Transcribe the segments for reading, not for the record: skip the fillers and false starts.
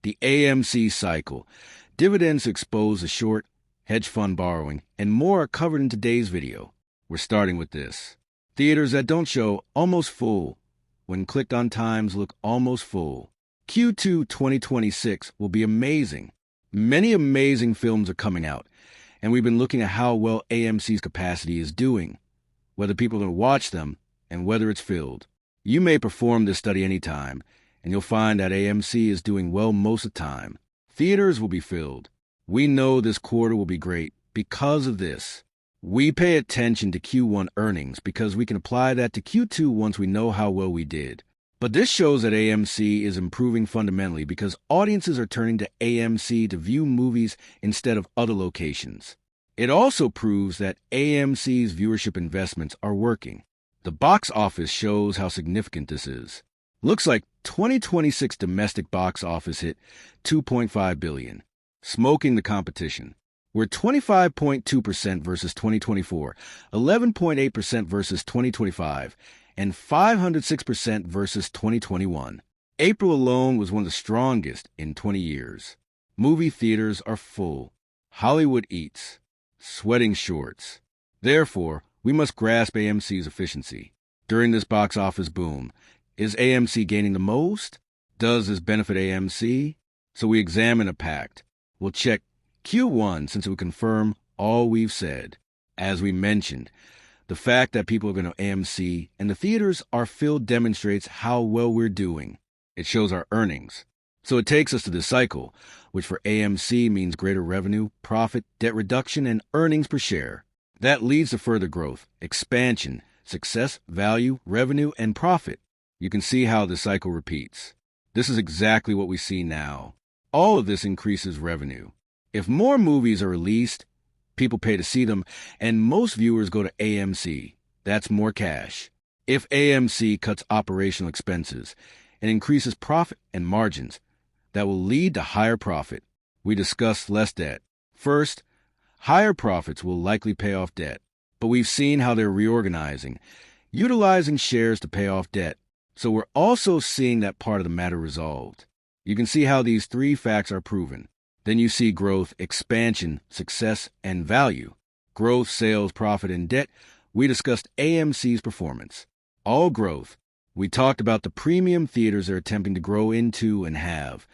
The AMC cycle. Dividends expose the short, hedge fund borrowing, and more are covered in today's video. We're starting with this. Theaters that don't show almost full. When clicked on times look almost full. Q2 2026 will be amazing. Many amazing films are coming out, and we've been looking at how well AMC's capacity is doing, whether people are going to watch them, and whether it's filled. You may perform this study anytime, and you'll find that AMC is doing well most of the time. Theaters will be filled. We know this quarter will be great because of this. We pay attention to Q1 earnings because we can apply that to Q2 once we know how well we did. But this shows that AMC is improving fundamentally because audiences are turning to AMC to view movies instead of other locations. It also proves that AMC's viewership investments are working. The box office shows how significant this is. Looks like 2026 domestic box office hit $2.5 billion, smoking the competition. We're 25.2% versus 2024, 11.8% versus 2025, and 506% versus 2021. April alone was one of the strongest in 20 years. Movie theaters are full. Hollywood eats. Sweating shorts. Therefore, we must grasp AMC's efficiency. During this box office boom, is AMC gaining the most? Does this benefit AMC? So we examine a pact. We'll check Q1 since it will confirm all we've said. As we mentioned, the fact that people are going to AMC and the theaters are filled demonstrates how well we're doing. It shows our earnings. So it takes us to this cycle, which for AMC means greater revenue, profit, debt reduction, and earnings per share. That leads to further growth, expansion, success, value, revenue, and profit. You can see how the cycle repeats. This is exactly what we see now. All of this increases revenue. If more movies are released, people pay to see them, and most viewers go to AMC. That's more cash. If AMC cuts operational expenses and increases profit and margins, that will lead to higher profit. We discussed less debt. First, higher profits will likely pay off debt, but we've seen how they're reorganizing, utilizing shares to pay off debt. So we're also seeing that part of the matter resolved. You can see how these three facts are proven. Then you see growth, expansion, success, and value. Growth, sales, profit, and debt. We discussed AMC's performance. All growth. We talked about the premium theaters they're attempting to grow into and have,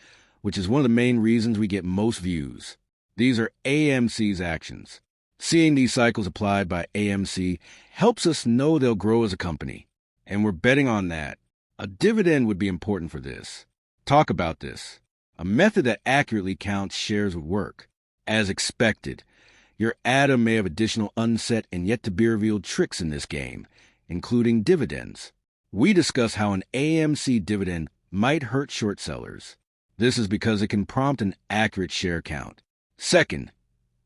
which is one of the main reasons we get most views. These are AMC's actions. Seeing these cycles applied by AMC helps us know they'll grow as a company, and we're betting on that. A dividend would be important for this. Talk about this. A method that accurately counts shares would work. As expected, your Adam may have additional unset and yet-to-be-revealed tricks in this game, including dividends. We discuss how an AMC dividend might hurt short sellers. This is because it can prompt an accurate share count. Second,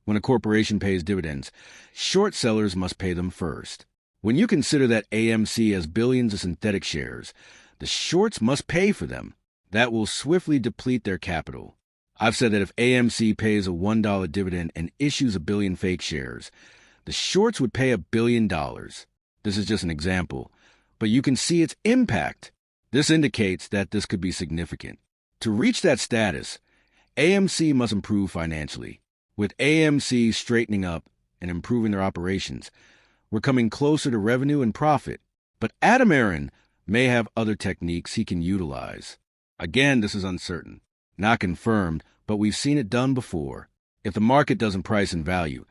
when a corporation pays dividends, short sellers must pay them first. When you consider that AMC has billions of synthetic shares, the shorts must pay for them. That will swiftly deplete their capital. I've said that if AMC pays a $1 dividend and issues 1 billion fake shares, the shorts would pay $1 billion. This is just an example, but you can see its impact. This indicates that this could be significant. To reach that status, AMC must improve financially. With AMC straightening up and improving their operations, we're coming closer to revenue and profit. But Adam Aron may have other techniques he can utilize. Again, this is uncertain, not confirmed, but we've seen it done before. If the market doesn't price in value,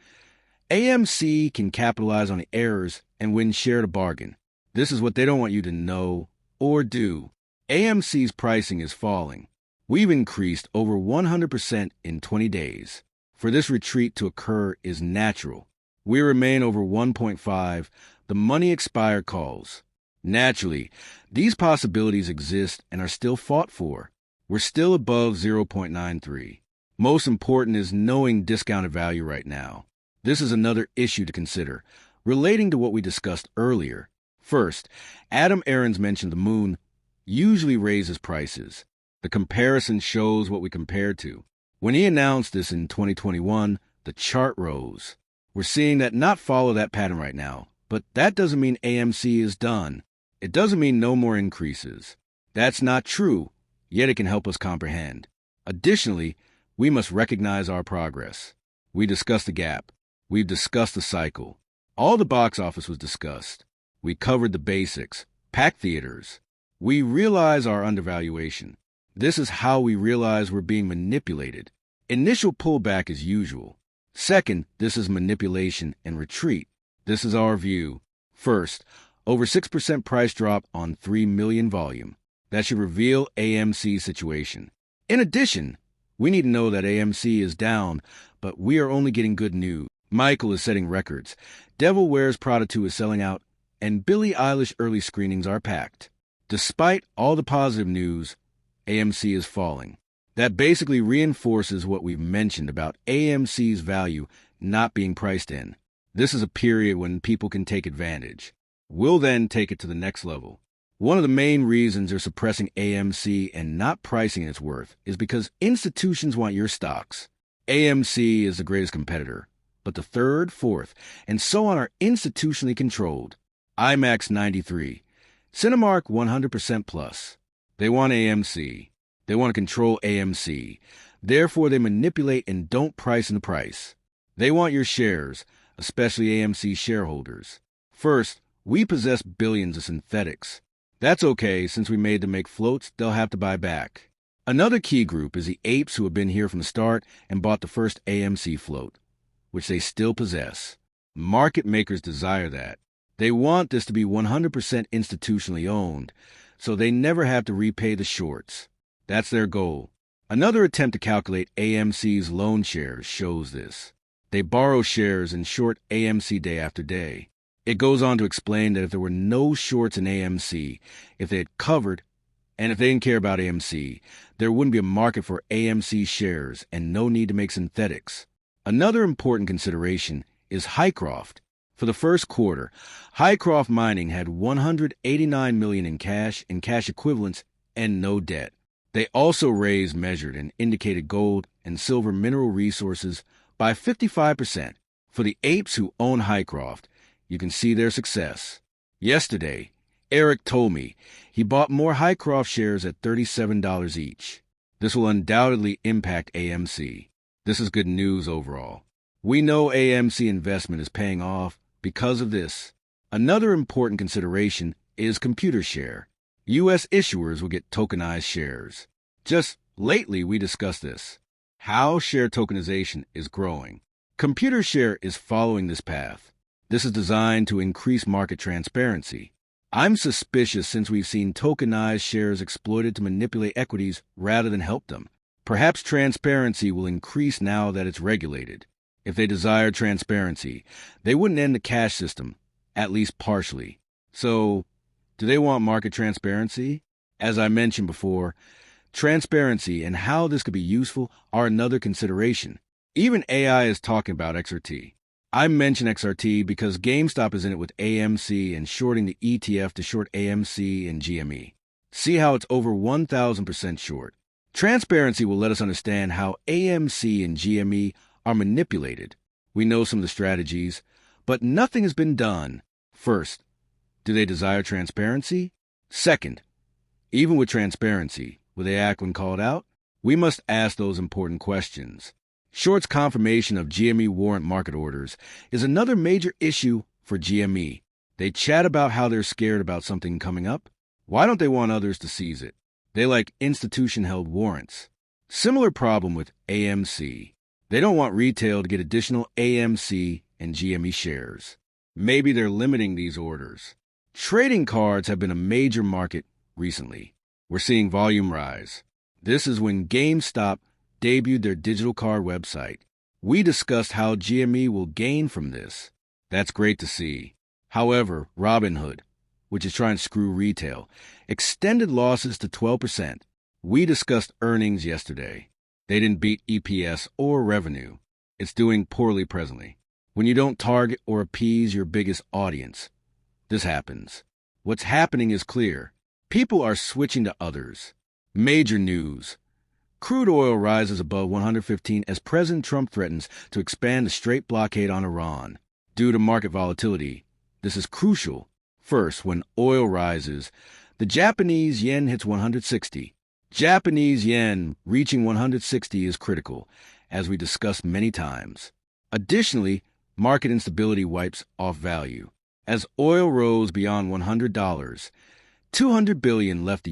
AMC can capitalize on the errors and win share at a bargain. This is what they don't want you to know or do. AMC's pricing is falling. We've increased over 100% in 20 days. For this retreat to occur is natural. We remain over 1.5. The money expired calls. Naturally, these possibilities exist and are still fought for. We're still above 0.93. Most important is knowing discounted value right now. This is another issue to consider, relating to what we discussed earlier. First, Adam Aron's mentioned the moon usually raises prices. The comparison shows what we compared to. When he announced this in 2021, the chart rose. We're seeing that not follow that pattern right now, but that doesn't mean AMC is done. It doesn't mean no more increases. That's not true, yet it can help us comprehend. Additionally, we must recognize our progress. We discussed the gap. We've discussed the cycle. All the box office was discussed. We covered the basics, packed theaters. We realize our undervaluation. This is how we realize we're being manipulated. Initial pullback is usual. Second, this is manipulation and retreat. This is our view. First, over 6% price drop on 3 million volume. That should reveal AMC's situation. In addition, we need to know that AMC is down, but we are only getting good news. Michael is setting records. Devil Wears Prada 2 is selling out, and Billie Eilish early screenings are packed. Despite all the positive news, AMC is falling. That basically reinforces what we've mentioned about AMC's value not being priced in. This is a period when people can take advantage. We'll then take it to the next level. One of the main reasons they're suppressing AMC and not pricing its worth is because institutions want your stocks. AMC is the greatest competitor, but the third, fourth, and so on are institutionally controlled. IMAX 93, Cinemark 100% plus. They want AMC. They want to control AMC. Therefore, they manipulate and don't price in the price. They want your shares, especially AMC shareholders. First, we possess billions of synthetics. That's okay, since we made them make floats, they'll have to buy back. Another key group is the apes who have been here from the start and bought the first AMC float, which they still possess. Market makers desire that. They want this to be 100% institutionally owned, so they never have to repay the shorts. That's their goal. Another attempt to calculate AMC's loan shares shows this. They borrow shares and short AMC day after day. It goes on to explain that if there were no shorts in AMC, if they had covered, and if they didn't care about AMC, there wouldn't be a market for AMC shares and no need to make synthetics. Another important consideration is Hycroft. For the first quarter, Hycroft Mining had $189 million in cash and cash equivalents and no debt. They also raised, measured, and indicated gold and silver mineral resources by 55%. For the apes who own Hycroft, you can see their success. Yesterday, Eric told me he bought more Hycroft shares at $37 each. This will undoubtedly impact AMC. This is good news overall. We know AMC investment is paying off because of this. Another important consideration is ComputerShare. U.S. issuers will get tokenized shares. Just lately, we discussed this. How share tokenization is growing. ComputerShare is following this path. This is designed to increase market transparency. I'm suspicious since we've seen tokenized shares exploited to manipulate equities rather than help them. Perhaps transparency will increase now that it's regulated. If they desired transparency, they wouldn't end the cash system, at least partially. So, do they want market transparency? As I mentioned before, transparency and how this could be useful are another consideration. Even AI is talking about XRT. I mention XRT because GameStop is in it with AMC and shorting the ETF to short AMC and GME. See how it's over 1,000% short. Transparency will let us understand how AMC and GME are manipulated. We know some of the strategies, but nothing has been done. First, do they desire transparency? Second, even with transparency, will they act when called out? We must ask those important questions. Short's confirmation of GME warrant market orders is another major issue for GME. They chat about how they're scared about something coming up. Why don't they want others to seize it? They like institution-held warrants. Similar problem with AMC. They don't want retail to get additional AMC and GME shares. Maybe they're limiting these orders. Trading cards have been a major market recently. We're seeing volume rise. This is when GameStop debuted their digital card website. We discussed how GME will gain from this. That's great to see. However, Robinhood, which is trying to screw retail, extended losses to 12%. We discussed earnings yesterday. They didn't beat EPS or revenue. It's doing poorly presently. When you don't target or appease your biggest audience, this happens. What's happening is clear. People are switching to others. Major news. Crude oil rises above 115 as President Trump threatens to expand the straight blockade on Iran. Due to market volatility, this is crucial. First, when oil rises, the Japanese yen hits 160. Japanese yen reaching 160 is critical, as we discussed many times. Additionally, market instability wipes off value. As oil rose beyond $100, $200 billion left the